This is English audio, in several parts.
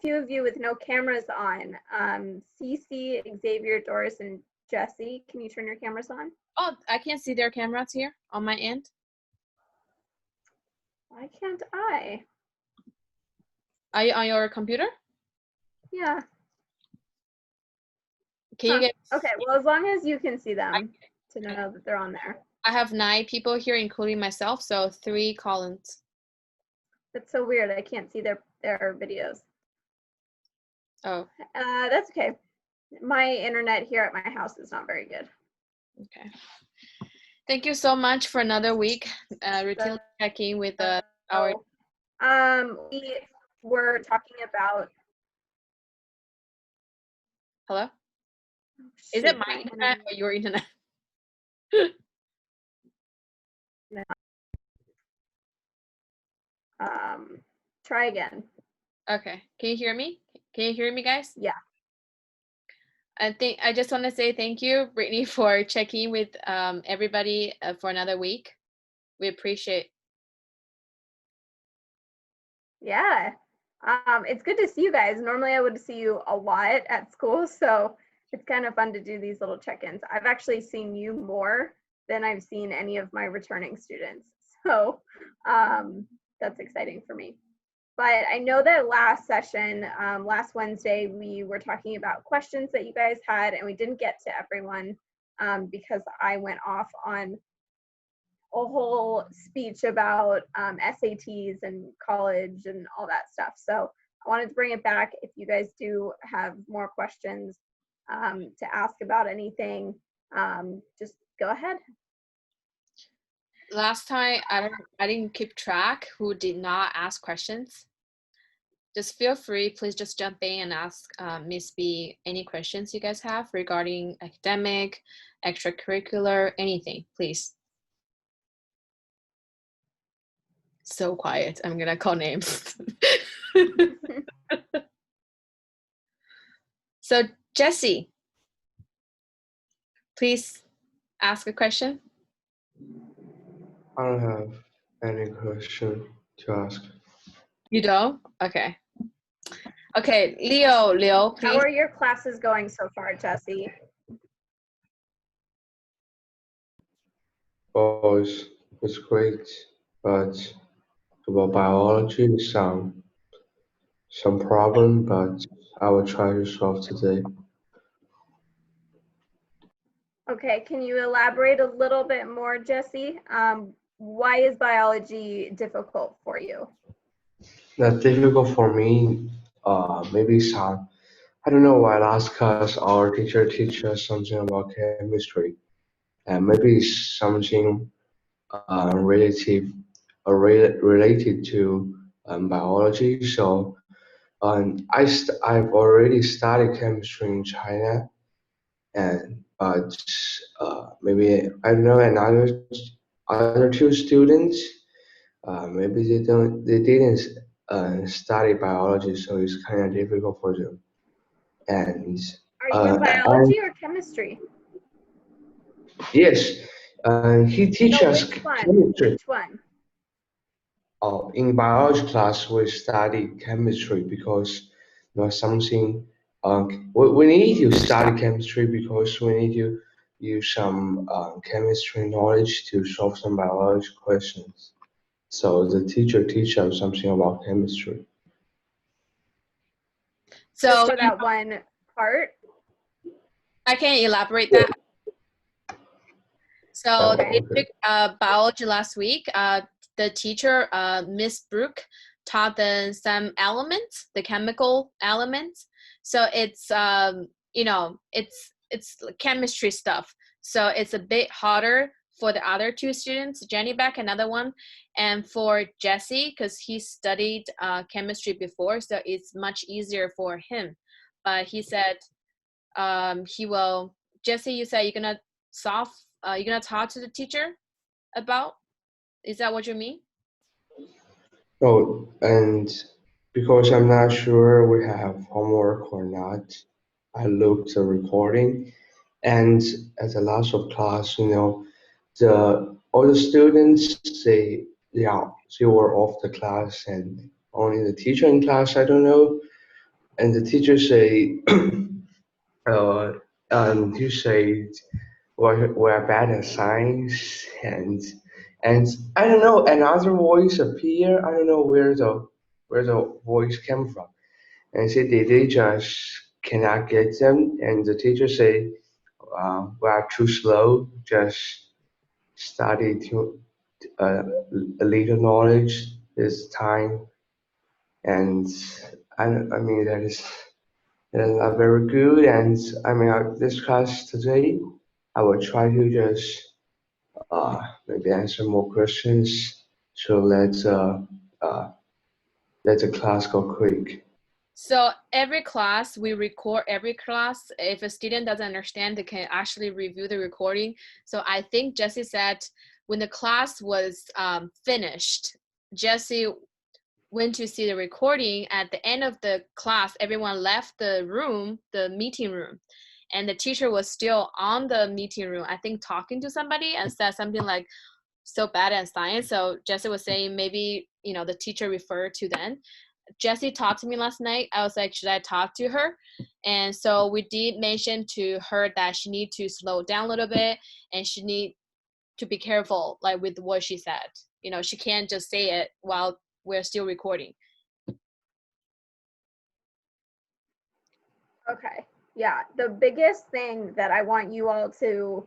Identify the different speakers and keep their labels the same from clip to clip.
Speaker 1: few of you with no cameras on. Cece, Xavier, Doris, and Jesse, can you turn your cameras on?
Speaker 2: Oh, I can't see their cameras here on my end.
Speaker 1: Why can't I?
Speaker 2: Are you on your computer?
Speaker 1: Yeah.
Speaker 2: Can you get?
Speaker 1: Okay, well, as long as you can see them to know that they're on there.
Speaker 2: I have 9 people here, including myself, so 3 Collins.
Speaker 1: That's so weird. I can't see their videos.
Speaker 2: Oh.
Speaker 1: That's okay. My internet here at my house is not very good.
Speaker 2: Okay. Thank you so much for another week. Routine checking with our.
Speaker 1: We were talking about.
Speaker 2: Hello. Is it my internet or your internet?
Speaker 1: Try again.
Speaker 2: Okay. Can you hear me? Can you hear me, guys?
Speaker 1: Yeah.
Speaker 2: I just want to say thank you, Brittany, for checking with everybody for another week. We appreciate.
Speaker 1: Yeah. It's good to see you guys. Normally I would see you a lot at school, so it's kind of fun to do these little check-ins. I've actually seen you more than I've seen any of my returning students. So that's exciting for me. But I know that last session, last Wednesday, we were talking about questions that you guys had, and we didn't get to everyone because I went off on a whole speech about SATs and college and all that stuff. So I wanted to bring it back. If you guys do have more questions to ask about anything, just go ahead.
Speaker 2: Last time, I didn't keep track who did not ask questions. Just feel free, please just jump in and ask Miss B any questions you guys have regarding academic, extracurricular, anything, please. So quiet, I'm gonna call names. So Jesse, please ask a question.
Speaker 3: I don't have any question to ask.
Speaker 2: You don't? Okay. Okay, Leo, please.
Speaker 1: How are your classes going so far, Jesse?
Speaker 3: Oh, it's great, but about biology, some problem, but I will try to solve today.
Speaker 1: Okay, can you elaborate a little bit more, Jesse? Why is biology difficult for you?
Speaker 3: Not difficult for me. Maybe some. I don't know why last class our teacher teach us something about chemistry, and maybe something related to biology. So I've already studied chemistry in China, and but maybe I don't know another other 2 students. Maybe they didn't study biology, so it's kind of difficult for them. And
Speaker 1: are you in biology or chemistry?
Speaker 3: Yes, he teaches
Speaker 1: which one?
Speaker 3: chemistry.
Speaker 1: Which one?
Speaker 3: Oh, in biology class, we study chemistry because something. We need to study chemistry because we need to use some chemistry knowledge to solve some biology questions. So the teacher teaches us something about chemistry.
Speaker 1: So just for that one part?
Speaker 2: I can elaborate that. So they took biology last week. The teacher, Miss Brooke, taught them some elements, the chemical elements. So it's it's chemistry stuff. So it's a bit harder for the other 2 students, Jenny Beck, another one, and for Jesse, because he studied chemistry before, so it's much easier for him. But he said he will. Jesse, you said you're gonna solve. You're gonna talk to the teacher about. Is that what you mean?
Speaker 3: No, and because I'm not sure we have homework or not, I looked the recording, and at the last of class, all the students they were off the class, and only the teacher in class. I don't know and the teacher say, uh, you say we're bad at science, and I don't know, another voice appear. I don't know where the voice came from, and say they just cannot get them, and the teacher say, we are too slow, just study to uh, a little knowledge this time, and I mean that is not very good. And I mean this class today, I will try to just maybe answer more questions. So uh, let the class go quick.
Speaker 2: So every class, we record every class. If a student doesn't understand, they can actually review the recording. So I think Jesse said when the class was finished, Jesse went to see the recording. At the end of the class, everyone left the room, the meeting room, and the teacher was still on the meeting room, I think talking to somebody, and said something like, so bad at science. So Jesse was saying maybe, the teacher referred to them. Jessie talked to me last night. I was like, should I talk to her? And so we did mention to her that she need to slow down a little bit, and she need to be careful, like with what she said. She can't just say it while we're still recording.
Speaker 1: Okay. Yeah. The biggest thing that I want you all to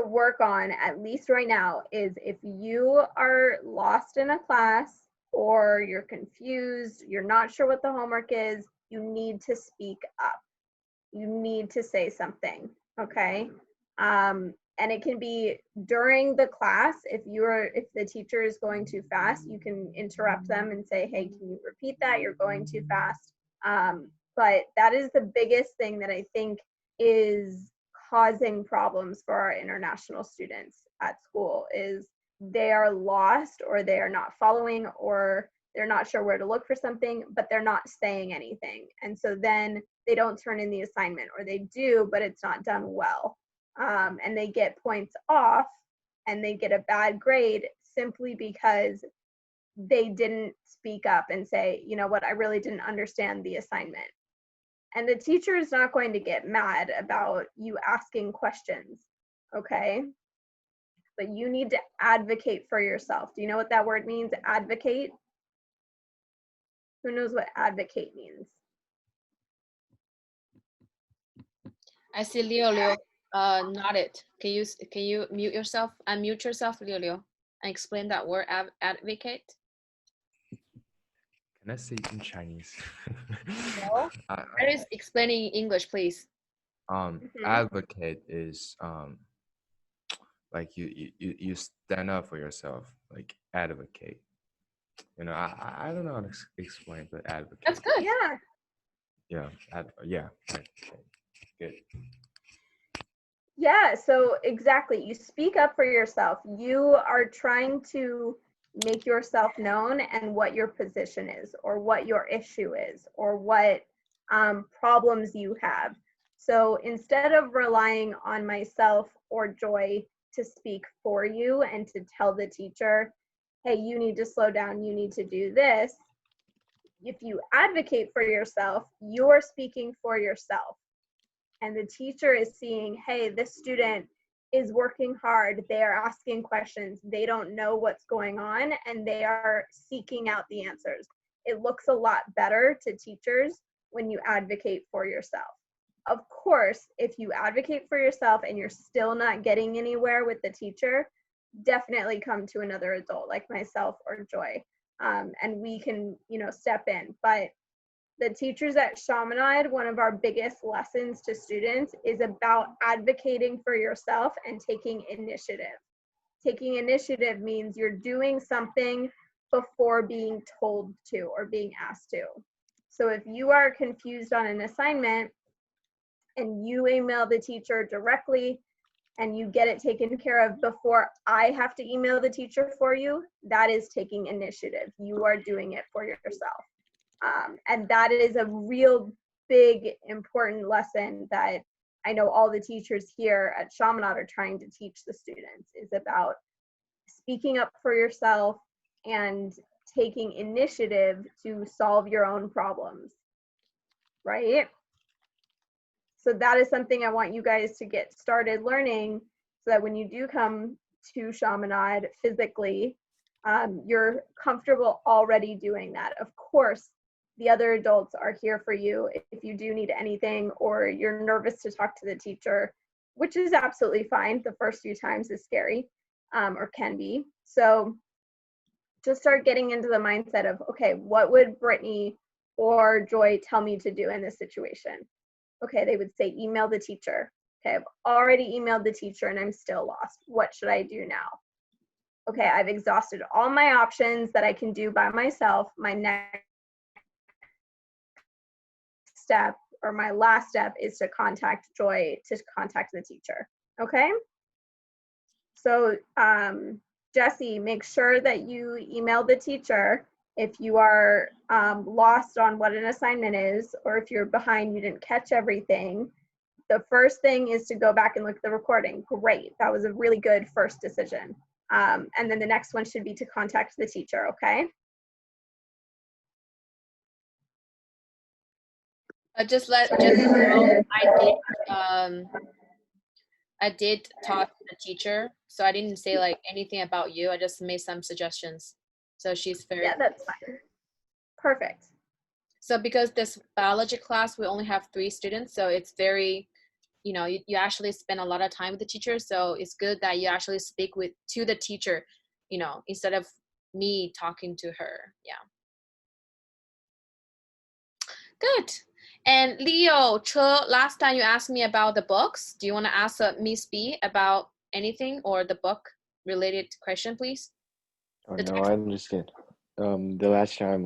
Speaker 1: work on, at least right now, is if you are lost in a class or you're confused, you're not sure what the homework is, you need to speak up. You need to say something. Okay. And it can be during the class. If the teacher is going too fast, you can interrupt them and say, hey, can you repeat that? You're going too fast. But that is the biggest thing that I think is causing problems for our international students at school is they are lost, or they are not following, or they're not sure where to look for something, but they're not saying anything. And so then they don't turn in the assignment, or they do, but it's not done well. And they get points off, and they get a bad grade simply because they didn't speak up and say, you know what, I really didn't understand the assignment. And the teacher is not going to get mad about you asking questions, okay? But you need to advocate for yourself. Do you know what that word means, advocate? Who knows what advocate means?
Speaker 2: I see Leo nodded. Can you unmute yourself, Leo, and explain that word, advocate?
Speaker 4: Can I say it in Chinese?
Speaker 2: No. That is explaining in English, please.
Speaker 4: Advocate is like you stand up for yourself, like advocate. I don't know how to explain, but advocate.
Speaker 2: That's good.
Speaker 1: Yeah.
Speaker 4: Yeah, yeah. Advocate. Good.
Speaker 1: Yeah, so exactly. You speak up for yourself. You are trying to make yourself known and what your position is, or what your issue is, or what problems you have. So instead of relying on myself or Joy to speak for you and to tell the teacher, hey, you need to slow down, you need to do this, if you advocate for yourself, you're speaking for yourself. And the teacher is seeing, hey, this student is working hard, they are asking questions, they don't know what's going on, and they are seeking out the answers. It looks a lot better to teachers when you advocate for yourself. Of course, if you advocate for yourself and you're still not getting anywhere with the teacher, definitely come to another adult like myself or Joy, and we can, step in. But the teachers at Chaminade, one of our biggest lessons to students is about advocating for yourself and taking initiative. Taking initiative means you're doing something before being told to or being asked to. So if you are confused on an assignment and you email the teacher directly and you get it taken care of before I have to email the teacher for you, that is taking initiative. You are doing it for yourself. And that is a real big, important lesson that I know all the teachers here at Chaminade are trying to teach the students, is about speaking up for yourself and taking initiative to solve your own problems. right? So that is something I want you guys to get started learning so that when you do come to Chaminade physically, you're comfortable already doing that. Of course, the other adults are here for you if you do need anything or you're nervous to talk to the teacher, which is absolutely fine. The first few times is scary, or can be. So just start getting into the mindset of, okay, what would Brittany or Joy tell me to do in this situation? Okay, they would say, email the teacher. Okay, I've already emailed the teacher and I'm still lost. What should I do now? Okay, I've exhausted all my options that I can do by myself. My next step or my last step is to contact Joy to contact the teacher. Okay? So Jesse, make sure that you email the teacher if you are lost on what an assignment is, or if you're behind, you didn't catch everything. The first thing is to go back and look at the recording. Great, that was a really good first decision. And then the next one should be to contact the teacher, okay?
Speaker 2: Just know, I did talk to the teacher, so I didn't say like anything about you. I just made some suggestions. So she's very
Speaker 1: yeah, that's fine. Perfect.
Speaker 2: So because this biology class, we only have 3 students, so it's very, you know, you actually spend a lot of time with the teacher. So it's good that you actually speak to the teacher, you know, instead of me talking to her. Yeah. Good. And Leo, last time you asked me about the books. Do you want to ask Miss B about anything or the book related question, please?
Speaker 5: Oh, no, I understand. The last time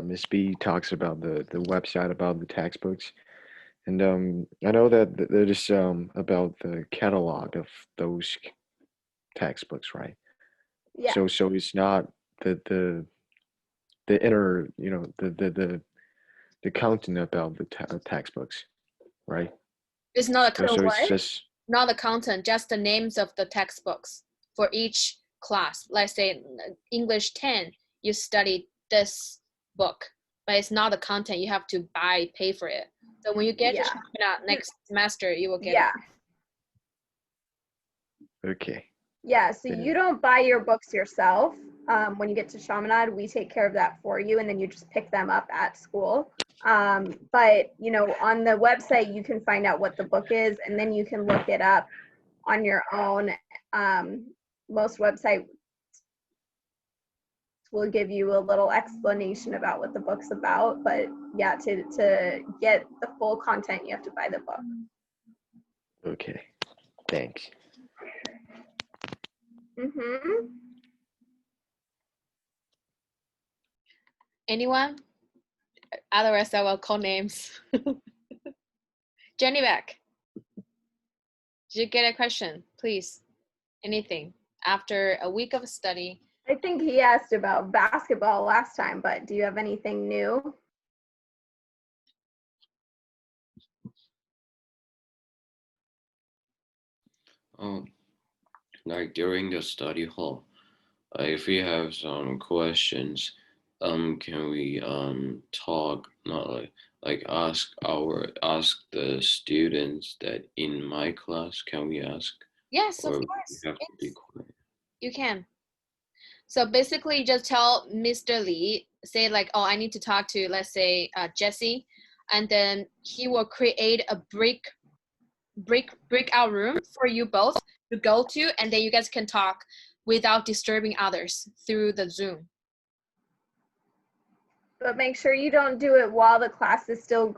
Speaker 5: Miss B talks about the website about the textbooks, and I know that there's about the catalog of those textbooks, right?
Speaker 1: Yeah.
Speaker 5: So it's not the inner, you know, the content about the textbooks, right?
Speaker 2: It's not a
Speaker 5: So
Speaker 1: what?
Speaker 5: it's just
Speaker 2: not the content, just the names of the textbooks for each class. Let's say English 10, you study this book, but it's not the content. You have to pay for it. So when you get to Chaminade next semester, you will get it.
Speaker 5: okay.
Speaker 1: Yeah, so you don't buy your books yourself. When you get to Chaminade, we take care of that for you, and then you just pick them up at school. But, you know, on the website, you can find out what the book is, and then you can look it up on your own. Most websites will give you a little explanation about what the book's about, but yeah, to get the full content, you have to buy the book.
Speaker 5: Okay, thanks.
Speaker 1: Mm-hmm.
Speaker 2: Anyone? Otherwise, I will call names. Jenny back. Did you get a question? Please. Anything. After a week of study.
Speaker 1: I think he asked about basketball last time, but do you have anything new?
Speaker 6: Like during the study hall, if we have some questions, can we talk, not ask the students that in my class, can we ask?
Speaker 2: Yes,
Speaker 6: or
Speaker 2: of course.
Speaker 6: we have to be quiet?
Speaker 2: You can. So basically just tell Mr. Lee, say like, oh, I need to talk to, let's say, Jesse, and then he will create a breakout room for you both to go to, and then you guys can talk without disturbing others through the Zoom.
Speaker 1: But make sure you don't do it while the class is still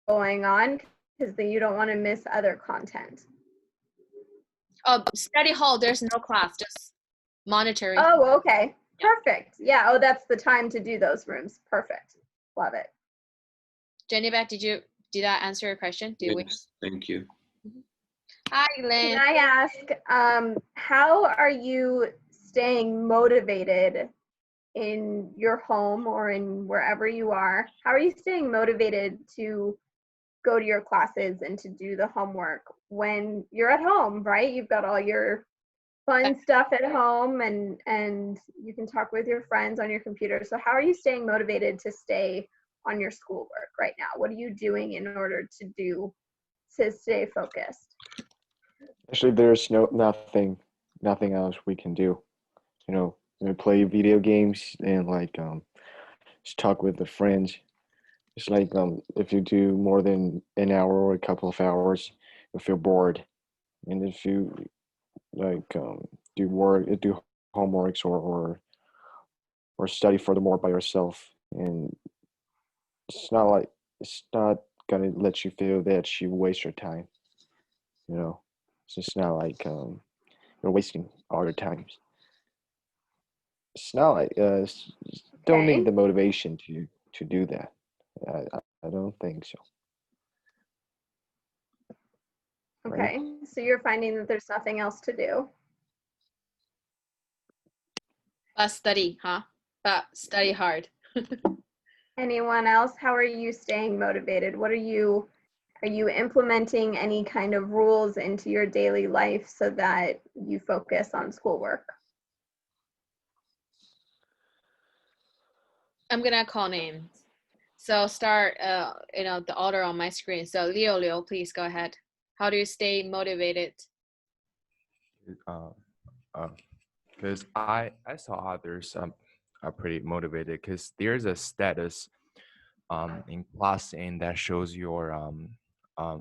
Speaker 1: going on, because then you don't want to miss other content.
Speaker 2: Oh, study hall, there's no class, just monitoring.
Speaker 1: Oh, okay. Perfect. Yeah. Oh, that's the time to do those rooms. Perfect. Love it.
Speaker 2: Jenny Beth, did I answer your question?
Speaker 6: Yes, thank you.
Speaker 2: Hi, Lynn.
Speaker 1: Can I ask, how are you staying motivated in your home or in wherever you are? How are you staying motivated to go to your classes and to do the homework when you're at home, right? You've got all your fun stuff at home and you can talk with your friends on your computer. So how are you staying motivated to stay on your schoolwork right now? What are you doing in order to stay focused?
Speaker 5: Actually, there's nothing else we can do. You know, we play video games and like just talk with the friends. It's like if you do more than an hour or a couple of hours, you feel bored. And if you like do homeworks or study furthermore by yourself, and it's not gonna let you feel that you waste your time. You know, it's just not like you're wasting all your time. It's not like don't need
Speaker 1: Okay.
Speaker 5: the motivation to do that. I don't think so. Right?
Speaker 1: Okay. So you're finding that there's nothing else to do.
Speaker 2: But study, huh? But study hard.
Speaker 1: Anyone else? How are you staying motivated? Are you implementing any kind of rules into your daily life so that you focus on schoolwork?
Speaker 2: I'm gonna call names. So start, the order on my screen. So Leo, please go ahead. How do you stay motivated?
Speaker 4: Because I saw others are pretty motivated because there's a status in class and that shows your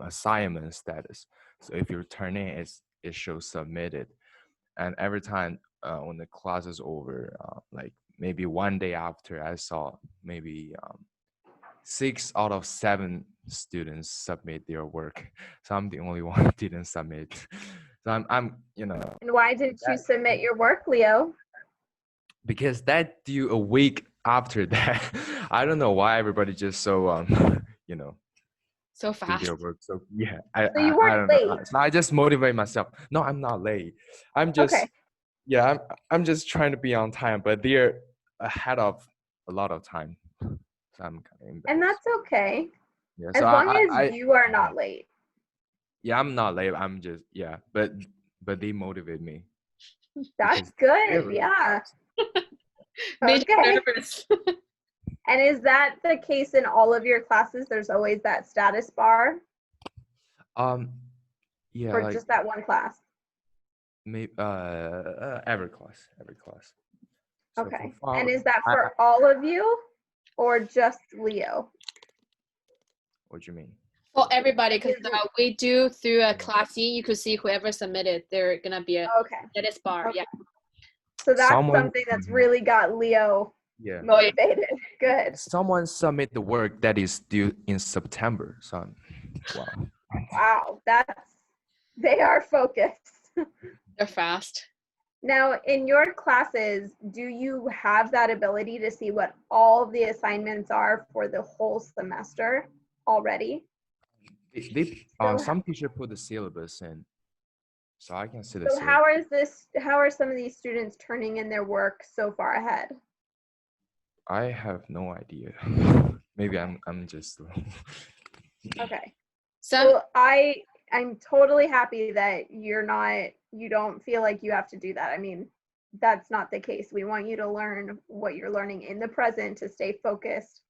Speaker 4: assignment status. So if you turn in, it shows submitted, and every time when the class is over, like maybe one day after, I saw maybe 6 out of 7 students submit their work. So I'm the only one who didn't submit. So I'm
Speaker 1: And why didn't you submit your work, Leo?
Speaker 4: because that due a week after that. I don't know why everybody just so
Speaker 2: So
Speaker 4: do
Speaker 2: fast.
Speaker 4: their work. So yeah,
Speaker 1: So you
Speaker 4: I
Speaker 1: weren't
Speaker 4: don't know.
Speaker 1: late.
Speaker 4: So I just motivate myself. No, I'm not late. I'm just
Speaker 1: Okay.
Speaker 4: yeah, I'm just trying to be on time, but they're ahead of a lot of time. So I'm kind of
Speaker 1: And
Speaker 4: embarrassed.
Speaker 1: that's okay.
Speaker 4: Yeah,
Speaker 1: As
Speaker 4: so
Speaker 1: long as
Speaker 4: I
Speaker 1: you are not late.
Speaker 4: yeah, I'm not late. I'm just yeah, but they motivate me
Speaker 1: That's
Speaker 4: because they're
Speaker 1: good.
Speaker 4: really
Speaker 1: Yeah.
Speaker 2: Made you
Speaker 1: Okay.
Speaker 2: nervous.
Speaker 1: And is that the case in all of your classes? There's always that status bar
Speaker 4: um yeah,
Speaker 1: for
Speaker 4: like
Speaker 1: just that one class?
Speaker 4: maybe every class. So for
Speaker 1: Okay.
Speaker 4: fun,
Speaker 1: And is that
Speaker 4: I
Speaker 1: for all of you or just Leo?
Speaker 4: what do you mean?
Speaker 2: For everybody, because
Speaker 1: Is it-
Speaker 2: we do through a
Speaker 4: Yeah.
Speaker 2: classy, you could see whoever submitted, they're gonna be a
Speaker 1: Okay.
Speaker 2: status bar.
Speaker 1: Okay.
Speaker 2: Yeah.
Speaker 1: So that's
Speaker 4: Someone
Speaker 1: something that's really got Leo
Speaker 4: yeah.
Speaker 1: motivated. Good.
Speaker 4: Someone submit the work that is due in September. So wow.
Speaker 1: Wow. They are focused.
Speaker 2: They're fast.
Speaker 1: Now, in your classes, do you have that ability to see what all the assignments are for the whole semester already?
Speaker 4: They
Speaker 1: So,
Speaker 4: some teacher put the syllabus in, so I can see the
Speaker 1: so
Speaker 4: syllabus.
Speaker 1: how are some of these students turning in their work so far ahead?
Speaker 4: I have no idea. Maybe I'm just slow.
Speaker 1: Okay.
Speaker 2: Some
Speaker 1: Well, I'm totally happy that you don't feel like you have to do that. I mean, that's not the case. We want you to learn what you're learning in the present to stay focused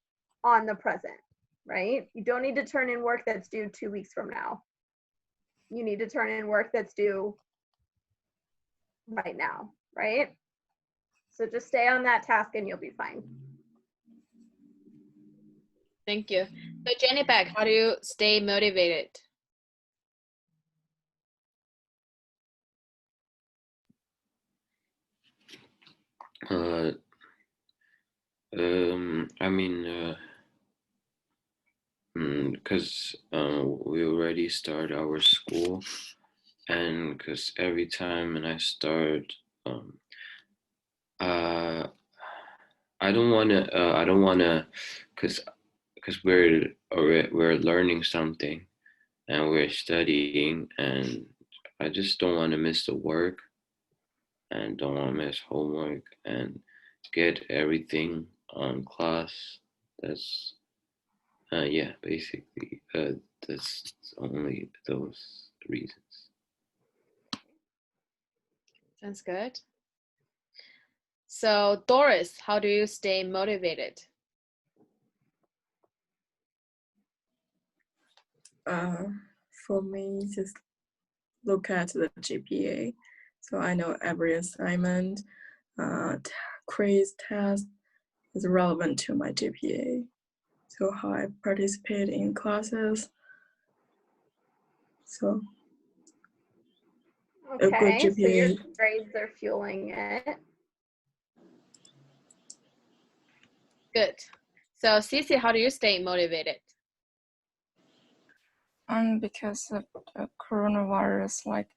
Speaker 1: on the present, right? You don't need to turn in work that's due 2 weeks from now. You need to turn in work that's due right now, right? So just stay on that task and you'll be fine.
Speaker 2: Thank you. So Jenny back, how do you stay motivated?
Speaker 6: Uh, I mean, because we already start our school, and because every time when I start, uh, I don't wanna, because we're learning something and we're studying, and I just don't want to miss the work and don't want to miss homework and get everything on class. That's yeah, basically that's only those reasons.
Speaker 2: Sounds good. So Doris, how do you stay motivated?
Speaker 7: For me, just look at the GPA. So I know every assignment, quiz, test is relevant to my GPA. So how I participate in classes. So a good
Speaker 1: Okay, so your
Speaker 7: GPA.
Speaker 1: grades are fueling it.
Speaker 2: Good. So Cece, how do you stay motivated?
Speaker 8: Because of the coronavirus, like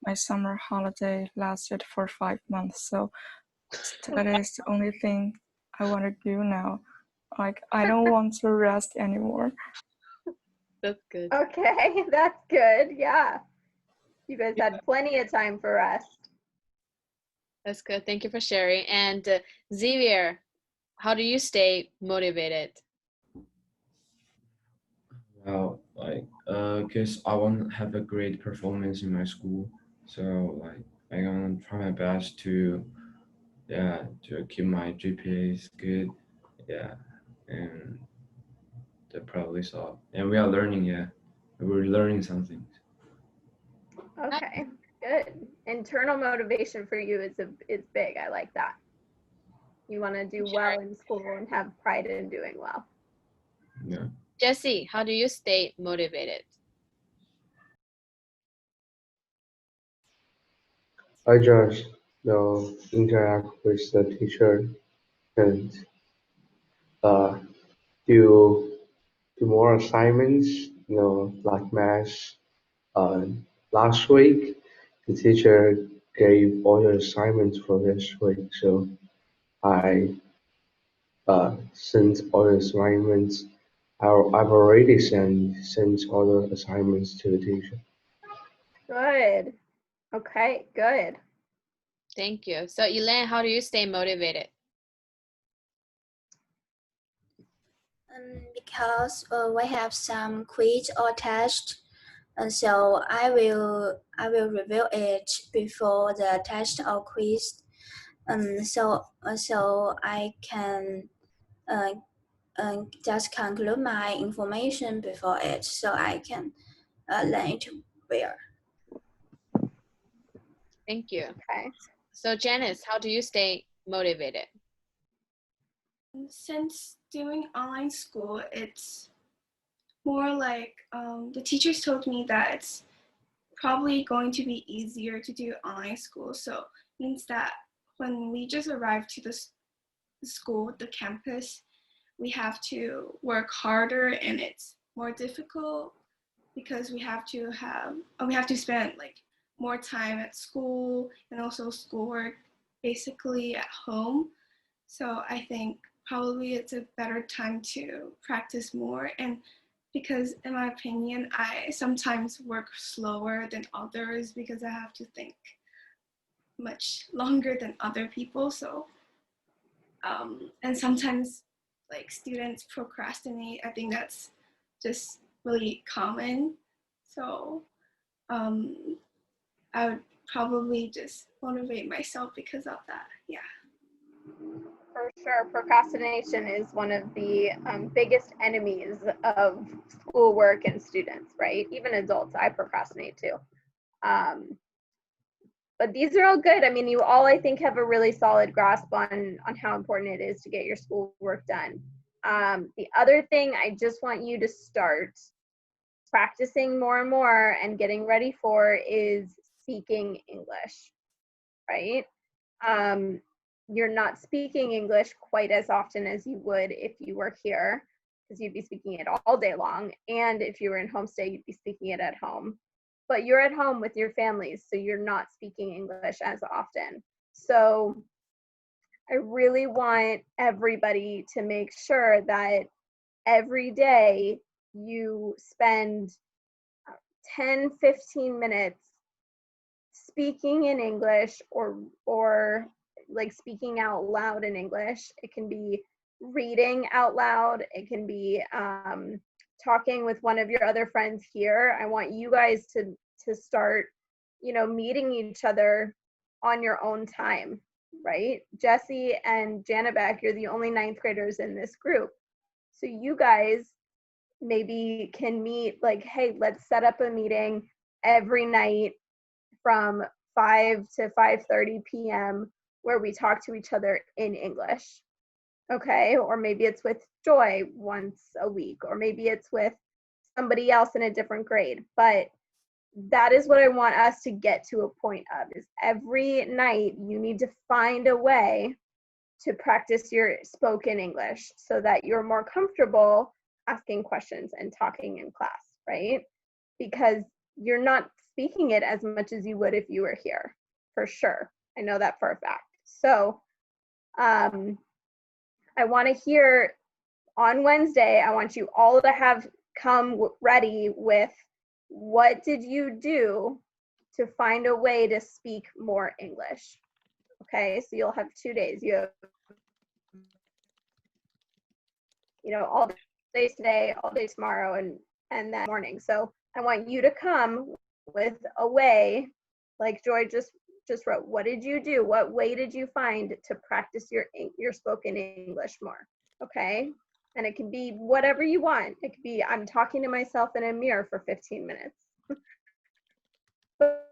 Speaker 8: my summer holiday lasted for 5 months, so study is the only thing I want to do now. Like I don't want to rest anymore.
Speaker 2: That's good.
Speaker 1: Okay, that's good. Yeah. You guys had plenty of time for rest.
Speaker 2: That's good. Thank you for sharing. And Xavier, how do you stay motivated?
Speaker 9: Well, like, cause I want to have a great performance in my school, so like, I'm gonna try my best to, yeah, to keep my GPAs good, yeah, and that probably so. And we are learning, yeah, we're learning something.
Speaker 1: Okay, good. Internal motivation for you is big. I like that. You want to do well in school and have pride in doing well.
Speaker 9: Yeah.
Speaker 2: Jesse, how do you stay motivated?
Speaker 3: I just interact with the teacher and uh, do more assignments, like math. Uh, Last week, the teacher gave all the assignments for this week, so I sent all the assignments. I've already sent all the assignments to the teacher.
Speaker 1: Good. Okay, good.
Speaker 2: Thank you. So Elaine, how do you stay motivated?
Speaker 10: Because we have some quiz or test, so I will review it before the test or quiz, so I can just conclude my information before it, so I can learn it well.
Speaker 2: Thank you.
Speaker 1: Okay.
Speaker 2: So Janice, how do you stay motivated?
Speaker 11: Since doing online school, it's more like the teachers told me that it's probably going to be easier to do online school. So it means that when we just arrive to the school, the campus, we have to work harder and it's more difficult because we have to spend like more time at school and also schoolwork basically at home. So I think probably it's a better time to practice more. And because in my opinion, I sometimes work slower than others because I have to think much longer than other people. So, and sometimes like students procrastinate. I think that's just really common. So I would probably just motivate myself because of that. Yeah.
Speaker 1: For sure, procrastination is one of the biggest enemies of schoolwork and students, right? Even adults, I procrastinate too. But these are all good. I mean, you all, I think, have a really solid grasp on how important it is to get your schoolwork done. The other thing I just want you to start practicing more and more and getting ready for is speaking English, right? You're not speaking English quite as often as you would if you were here, because you'd be speaking it all day long. And if you were in homestay, you'd be speaking it at home. But you're at home with your families, so you're not speaking English as often. So I really want everybody to make sure that every day you spend 10, 15 minutes speaking in English or like speaking out loud in English. It can be reading out loud. It can be talking with one of your other friends here. I want you guys to start, meeting each other on your own time, right? Jesse and Janabek, you're the only ninth graders in this group. So you guys maybe can meet, like, hey, let's set up a meeting every night from 5 to 5:30 p.m. where we talk to each other in English. Okay, or maybe it's with Joy once a week, or maybe it's with somebody else in a different grade. But that is what I want us to get to a point of, is every night you need to find a way to practice your spoken English so that you're more comfortable asking questions and talking in class, right? Because you're not speaking it as much as you would if you were here, for sure. I know that for a fact. So I want to hear on Wednesday, I want you all to have come ready with, what did you do to find a way to speak more English? Okay, so you'll have 2 days. You have, all day today, all day tomorrow, and that morning. So I want you to come with a way, like Joy just wrote. What did you do? What way did you find to practice your spoken English more? Okay, and it can be whatever you want. It could be, I'm talking to myself in a mirror for 15 minutes. But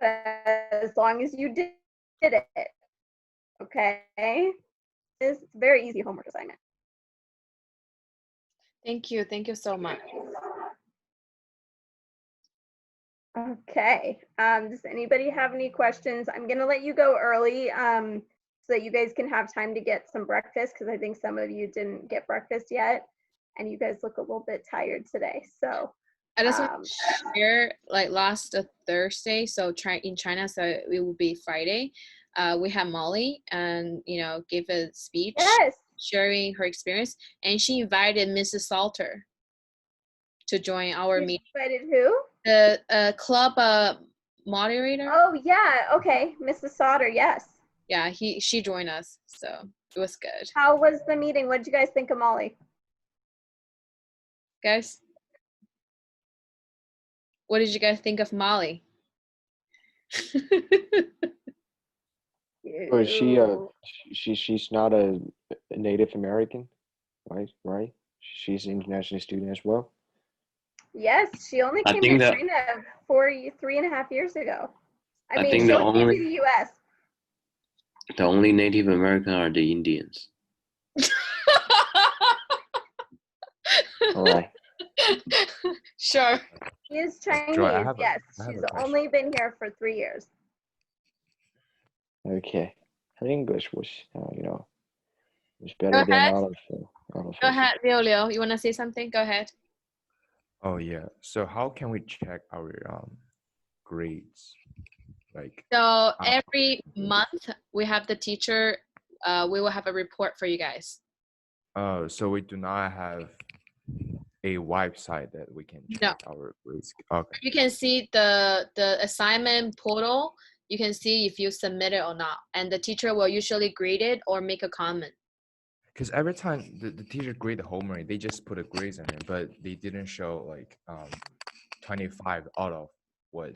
Speaker 1: as long as you did it, okay? It's a very easy homework assignment.
Speaker 2: Thank you so much.
Speaker 1: Okay, does anybody have any questions? I'm gonna let you go early so that you guys can have time to get some breakfast, because I think some of you didn't get breakfast yet and you guys look a little bit tired today. So
Speaker 2: I just want to share, like last Thursday, so in China, so it will be Friday. We had Molly and gave a speech,
Speaker 1: yes,
Speaker 2: sharing her experience, and she invited Mrs. Salter to join our meeting.
Speaker 1: Invited who?
Speaker 2: The club moderator.
Speaker 1: Oh yeah, okay, Mrs. Sauter, yes.
Speaker 2: Yeah, she joined us, so it was good.
Speaker 1: How was the meeting? What did you guys think of Molly?
Speaker 2: Guys, what did you guys think of Molly?
Speaker 5: Or is she's not a Native American, right? She's an international student as well.
Speaker 1: Yes, she only came to China 3.5 years ago. I mean, she only came to the U.S.
Speaker 6: The only Native American are the Indians.
Speaker 5: All right.
Speaker 2: Sure.
Speaker 1: She is Chinese, yes. She's only been here for 3 years.
Speaker 5: Okay. Her English was, was better than all of
Speaker 2: Go ahead, Liu. You want to say something? Go ahead.
Speaker 4: Oh yeah. So how can we check our grades?
Speaker 2: So every month we have the teacher. We will have a report for you guys.
Speaker 4: Oh, so we do not have a website that we can check our grades. Okay.
Speaker 2: You can see the assignment portal. You can see if you submit it or not, and the teacher will usually grade it or make a comment.
Speaker 4: Because every time the teacher grade the homework, they just put a grades in it, but they didn't show 25 out of what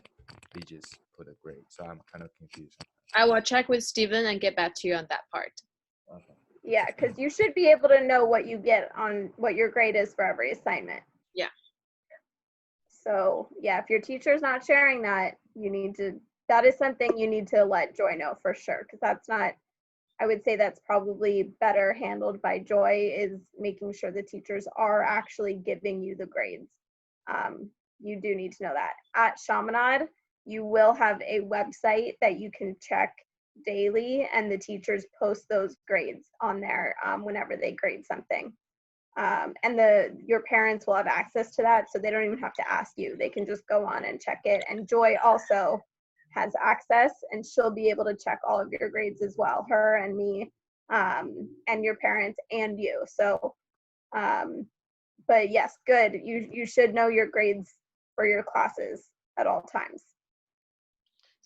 Speaker 4: they just put a grade. So I'm kind of confused.
Speaker 2: I will check with Steven and get back to you on that part.
Speaker 4: Okay.
Speaker 1: Yeah, because you should be able to know what you get on what your grade is for every assignment.
Speaker 2: Yeah.
Speaker 1: So yeah, if your teacher's not sharing that, that is something you need to let Joy know for sure, because that's not, I would say that's probably better handled by Joy, is making sure the teachers are actually giving you the grades. You do need to know that. At Chaminade, you will have a website that you can check daily, and the teachers post those grades on there whenever they grade something. And your parents will have access to that, so they don't even have to ask you. They can just go on and check it. And Joy also has access, and she'll be able to check all of your grades as well, her and me, and your parents and you. So, but yes, good. You should know your grades for your classes at all times.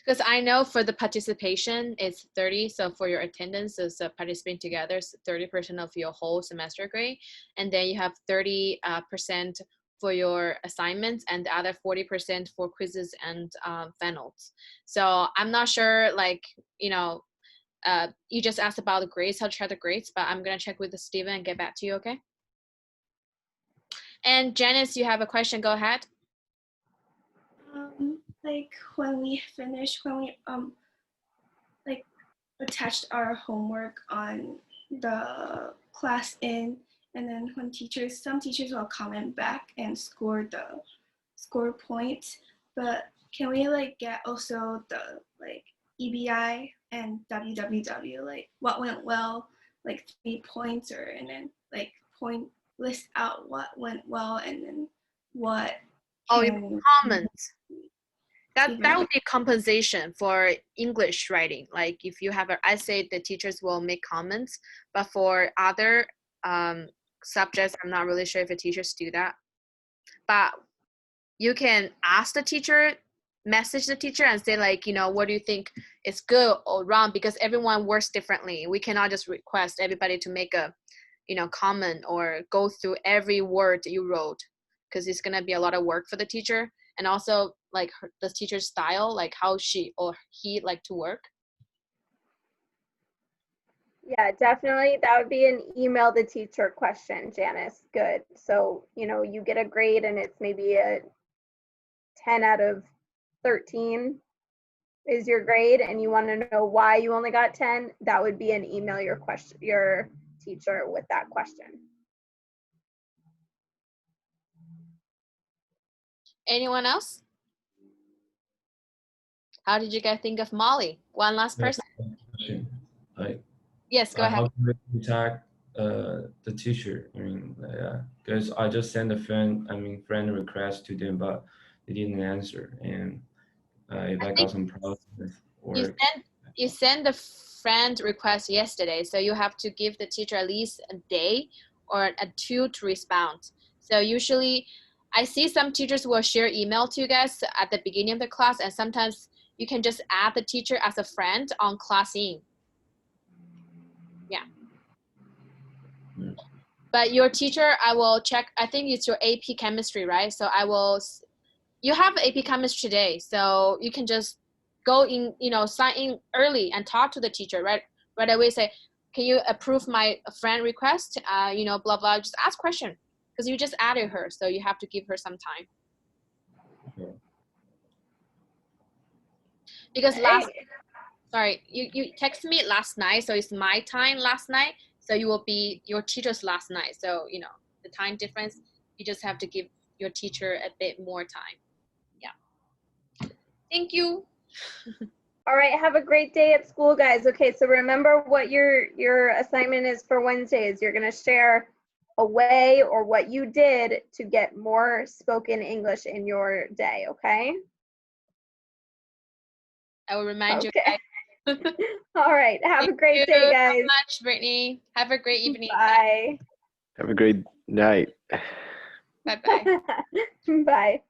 Speaker 2: Because I know for the participation, it's 30. So for your attendance, is participating together, is 30% of your whole semester grade. And then you have 30% for your assignments, and the other 40% for quizzes and finals. So I'm not sure, you just asked about the grades, how to check the grades, but I'm going to check with Steven and get back to you, okay? And Janice, you have a question, go ahead.
Speaker 11: Like when we like attached our homework on the class in, and then when some teachers will comment back and score points, but can we like get also the like EBI and WWW, like what went well, like 3 points, and then like list out what went well and then what
Speaker 2: Comments. That would be compensation for English writing. Like if you have an essay, the teachers will make comments. But for other subjects, I'm not really sure if the teachers do that. But you can ask the teacher, message the teacher and say like, what do you think is good or wrong? Because everyone works differently. We cannot just request everybody to make a, comment or go through every word you wrote, because it's going to be a lot of work for the teacher. And also like the teacher's style, like how she or he like to work.
Speaker 1: Yeah, definitely. That would be an email the teacher question, Janice. Good. So, you get a grade and it's maybe a 10 out of 13 is your grade, and you want to know why you only got 10. That would be an email your teacher with that question.
Speaker 2: Anyone else? How did you guys think of Molly? One last person.
Speaker 9: Like,
Speaker 2: yes, go ahead.
Speaker 9: How can we contact the teacher? I mean, because I just sent a friend request to them, but they didn't answer. And if I got some problems with work.
Speaker 2: You sent the friend request yesterday, so you have to give the teacher at least a day or a 2 to respond. So usually, I see some teachers will share email to you guys at the beginning of the class, and sometimes you can just add the teacher as a friend on ClassIn. Yeah. But your teacher, I will check. I think it's your AP Chemistry, right? So you have AP Chemistry today, so you can just go in, sign in early and talk to the teacher, right away. Say, can you approve my friend request? Blah, blah, just ask question, because you just added her. So you have to give her some time.
Speaker 9: Okay.
Speaker 2: Because you texted me last night, so it's my time last night. So you will be your teacher's last night. So, the time difference, you just have to give your teacher a bit more time. Yeah. Thank you.
Speaker 1: All right, have a great day at school, guys. Okay, so remember what your assignment is for Wednesdays. You're going to share a way or what you did to get more spoken English in your day, okay?
Speaker 2: I will remind you guys.
Speaker 1: All right, have a great day, guys.
Speaker 2: Thank you so much, Brittany. Have a great evening.
Speaker 1: Bye.
Speaker 5: Have a great night.
Speaker 2: Bye-bye.
Speaker 1: Bye.